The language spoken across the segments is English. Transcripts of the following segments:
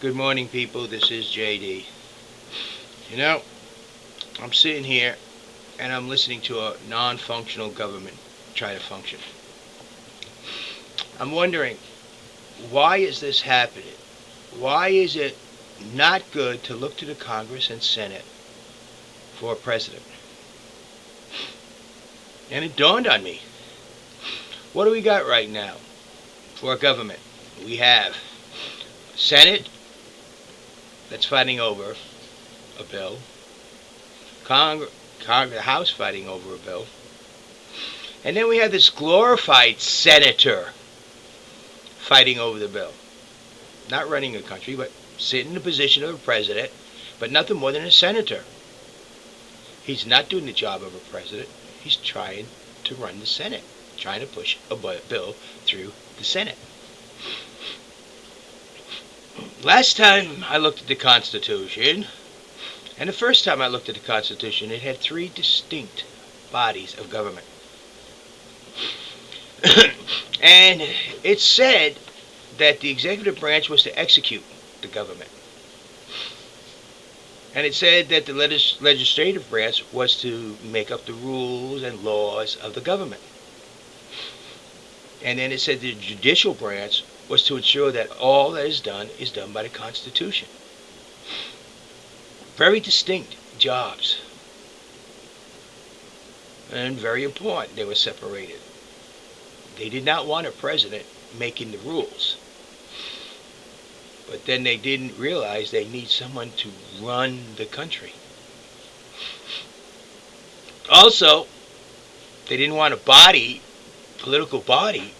Good morning, people. This is JD. You know, I'm sitting here and I'm listening to a non-functional government try to function. I'm wondering, why is this happening? Why is it not good to look to the Congress and Senate for a president? And it dawned on me, what do we got right now for a government? We have a Senate that's fighting over a bill, the House fighting over a bill, and then we have this glorified senator fighting over the bill. Not running a country, but sitting in the position of a president, but nothing more than a senator. He's not doing the job of a president. He's trying to run the Senate, trying to push a bill through the Senate. Last time I looked at the Constitution, and the first time I looked at the Constitution, it had three distinct bodies of government. And it said that the executive branch was to execute the government. And it said that the legislative branch was to make up the rules and laws of the government. And then it said the judicial branch was to ensure that all that is done by the Constitution. Very distinct jobs. And very important, they were separated. They did not want a president making the rules. But then they didn't realize they need someone to run the country. Also, they didn't want a political body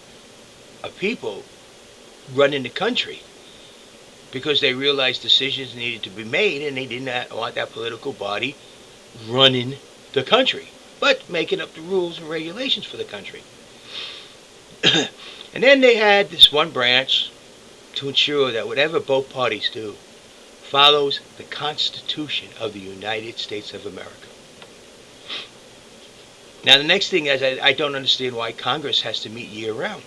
of people running the country, because they realized decisions needed to be made and they did not want that political body running the country, but making up the rules and regulations for the country. And then they had this one branch to ensure that whatever both parties do follows the Constitution of the United States of America. Now, the next thing is I don't understand why Congress has to meet year-round.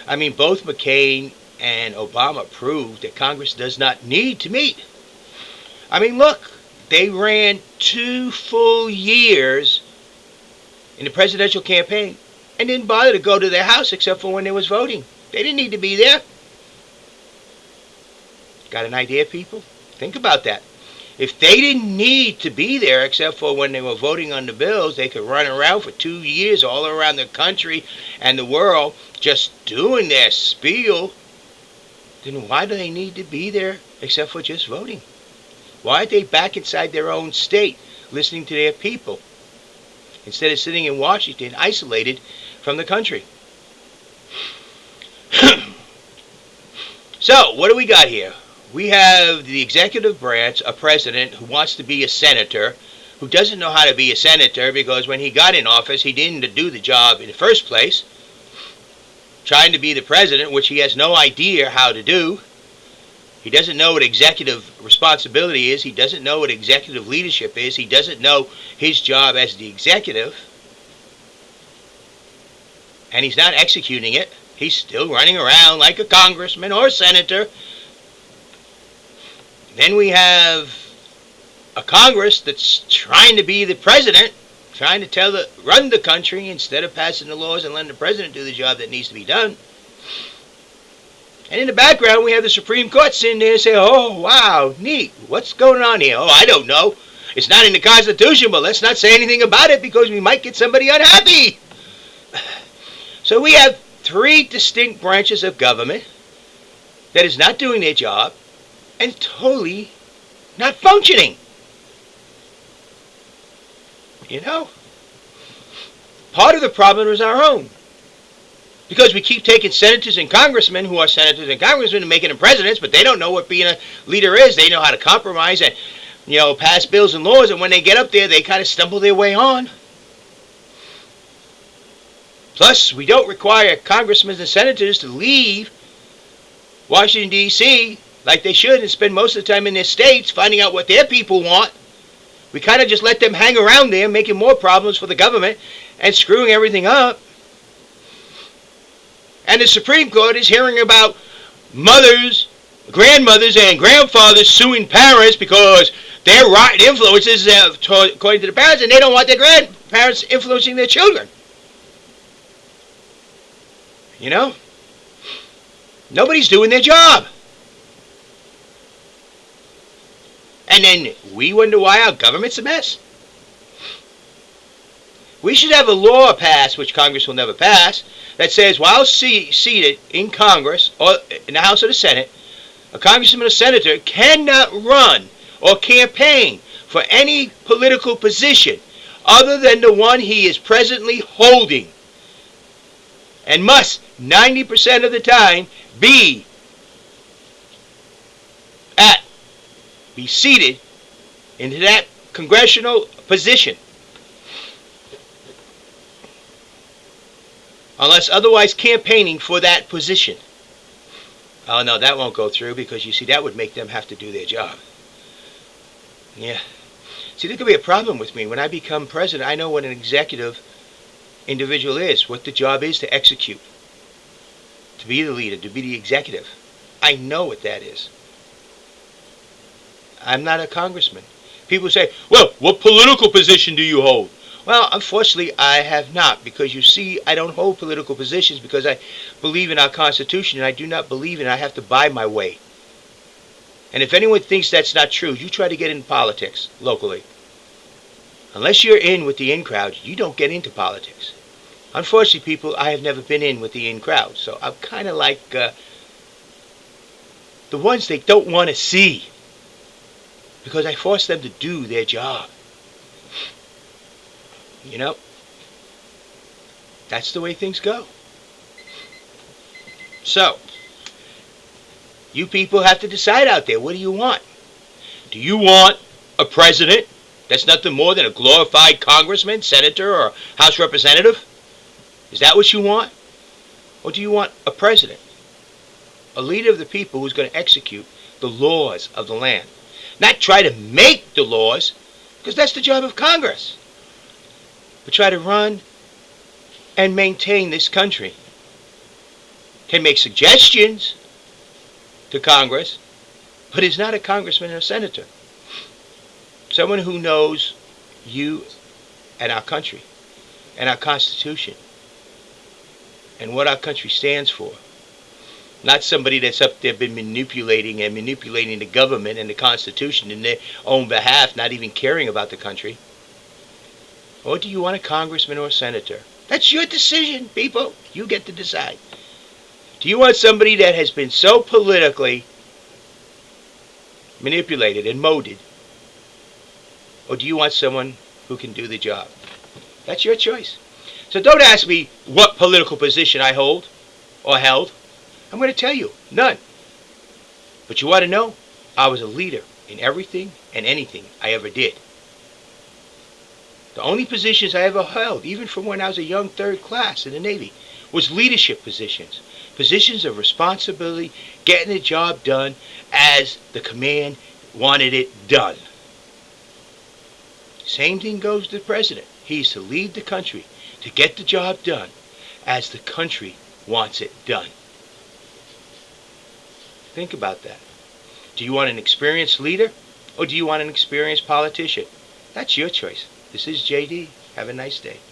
I mean, both McCain and Obama proved that Congress does not need to meet. I mean, look, they ran 2 full years in the presidential campaign and didn't bother to go to their house except for when there was voting. They didn't need to be there. Got an idea, people? Think about that. If they didn't need to be there except for when they were voting on the bills, they could run around for 2 years all around the country and the world just doing their spiel, then why do they need to be there except for just voting? Why aren't they back inside their own state listening to their people instead of sitting in Washington isolated from the country? So, what do we got here? We have the executive branch, a president who wants to be a senator, who doesn't know how to be a senator because when he got in office, he didn't do the job in the first place, trying to be the president, which he has no idea how to do. He doesn't know what executive responsibility is. He doesn't know what executive leadership is. He doesn't know his job as the executive. And he's not executing it. He's still running around like a congressman or a senator. Then we have a Congress that's trying to be the president, trying to run the country instead of passing the laws and letting the president do the job that needs to be done. And in the background, we have the Supreme Court sitting there and say, oh, wow, neat. What's going on here? Oh, I don't know. It's not in the Constitution, but let's not say anything about it because we might get somebody unhappy. So we have 3 distinct branches of government that is not doing their job and totally not functioning. You know? Part of the problem is our own. Because we keep taking senators and congressmen who are senators and congressmen and making them presidents, but they don't know what being a leader is. They know how to compromise and, pass bills and laws, and when they get up there, they kind of stumble their way on. Plus, we don't require congressmen and senators to leave Washington, D.C., like they should, and spend most of the time in their states finding out what their people want. We kind of just let them hang around there, making more problems for the government and screwing everything up. And the Supreme Court is hearing about mothers grandmothers and grandfathers suing parents because they're rotten influences according to the parents, and they don't want their grandparents influencing their children. You know? Nobody's doing their job. And then we wonder why our government's a mess. We should have a law passed, which Congress will never pass, that says while seated in Congress or in the House or the Senate, a congressman or senator cannot run or campaign for any political position other than the one he is presently holding, and must 90% of the time be seated into that congressional position, unless otherwise campaigning for that position. Oh no, that won't go through, because you see, that would make them have to do their job. Yeah. See, there could be a problem with me. When I become president, I know what an executive individual is, what the job is to execute, to be the leader, to be the executive. I know what that is. I'm not a congressman. People say, well, what political position do you hold? Well, unfortunately, I have not, because you see, I don't hold political positions because I believe in our Constitution, and I do not believe in I have to buy my way. And if anyone thinks that's not true, you try to get into politics locally. Unless you're in with the in crowd, you don't get into politics. Unfortunately, people, I have never been in with the in crowd, so I'm kind of like the ones they don't want to see, because I force them to do their job. You know, that's the way things go. So, you people have to decide out there, what do you want? Do you want a president that's nothing more than a glorified congressman, senator, or House representative? Is that what you want? Or do you want a president, a leader of the people who's going to execute the laws of the land? Not try to make the laws, because that's the job of Congress, but try to run and maintain this country. Can make suggestions to Congress, but is not a congressman or a senator. Someone who knows you and our country and our Constitution and what our country stands for. Not somebody that's up there been manipulating the government and the Constitution in their own behalf, not even caring about the country. Or do you want a congressman or a senator? That's your decision, people. You get to decide. Do you want somebody that has been so politically manipulated and molded? Or do you want someone who can do the job? That's your choice. So don't ask me what political position I hold or held. I'm going to tell you, none. But you want to know? I was a leader in everything and anything I ever did. The only positions I ever held, even from when I was a young third class in the Navy, was leadership positions. Positions of responsibility, getting the job done as the command wanted it done. Same thing goes to the president. He's to lead the country, to get the job done as the country wants it done. Think about that. Do you want an experienced leader, or do you want an experienced politician? That's your choice. This is JD. Have a nice day.